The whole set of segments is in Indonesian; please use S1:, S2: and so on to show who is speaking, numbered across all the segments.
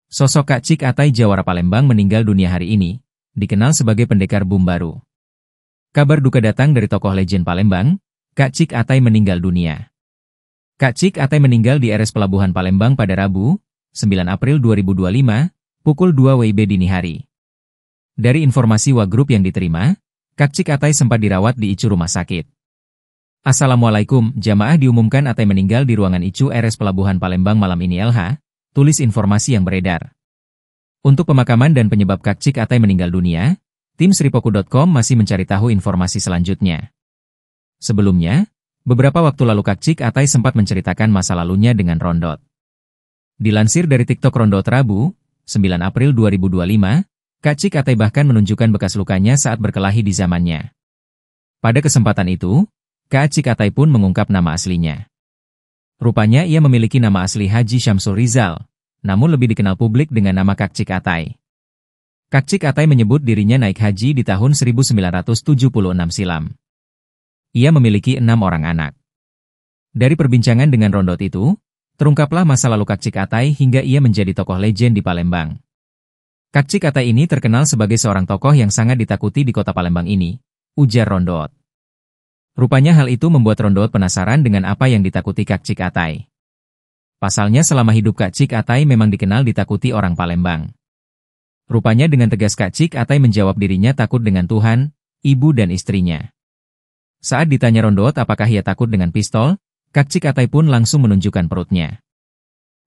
S1: Sosok Kak Cik Atai Jawara Palembang meninggal dunia hari ini, dikenal sebagai pendekar boom baru. Kabar duka datang dari tokoh legend Palembang, Kak Cik Atai meninggal dunia. Kak Cik Atai meninggal di RS Pelabuhan Palembang pada Rabu, 9 April 2025, pukul 2 WIB dini hari. Dari informasi Wagrup yang diterima, Kak Cik Atai sempat dirawat di ICU Rumah Sakit. Assalamualaikum, jamaah diumumkan Atai meninggal di ruangan ICU RS Pelabuhan Palembang malam ini LH, tulis informasi yang beredar. Untuk pemakaman dan penyebab Kak Cik Atai meninggal dunia, tim sripoku.com masih mencari tahu informasi selanjutnya. Sebelumnya, beberapa waktu lalu Kak Cik Atai sempat menceritakan masa lalunya dengan Rondot. Dilansir dari TikTok Rondot Rabu, 9 April 2025, Kak Cik Atai bahkan menunjukkan bekas lukanya saat berkelahi di zamannya. Pada kesempatan itu, Kak Cik Atai pun mengungkap nama aslinya. Rupanya ia memiliki nama asli Haji Syamsul Rizal, namun lebih dikenal publik dengan nama Kak Cik Atai. Kak Cik Atai menyebut dirinya naik haji di tahun 1976 silam. Ia memiliki 6 orang anak. Dari perbincangan dengan Rondot itu, terungkaplah masa lalu Kak Cik Atai hingga ia menjadi tokoh legend di Palembang. Kak Cik Atai ini terkenal sebagai seorang tokoh yang sangat ditakuti di kota Palembang ini, ujar Rondot. Rupanya hal itu membuat Rondot penasaran dengan apa yang ditakuti Kak Cik Atai. Pasalnya selama hidup Kak Cik Atai memang dikenal ditakuti orang Palembang. Rupanya dengan tegas Kak Cik Atai menjawab dirinya takut dengan Tuhan, ibu dan istrinya. Saat ditanya Rondot apakah ia takut dengan pistol, Kak Cik Atai pun langsung menunjukkan perutnya.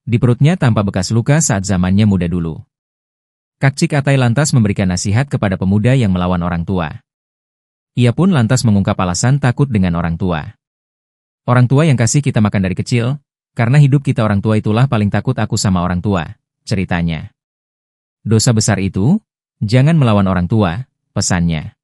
S1: Di perutnya tampak bekas luka saat zamannya muda dulu. Kak Cik Atai lantas memberikan nasihat kepada pemuda yang melawan orang tua. Ia pun lantas mengungkap alasan takut dengan orang tua. Orang tua yang kasih kita makan dari kecil, karena hidup kita orang tua itulah paling takut aku sama orang tua, ceritanya. Dosa besar itu, jangan melawan orang tua, pesannya.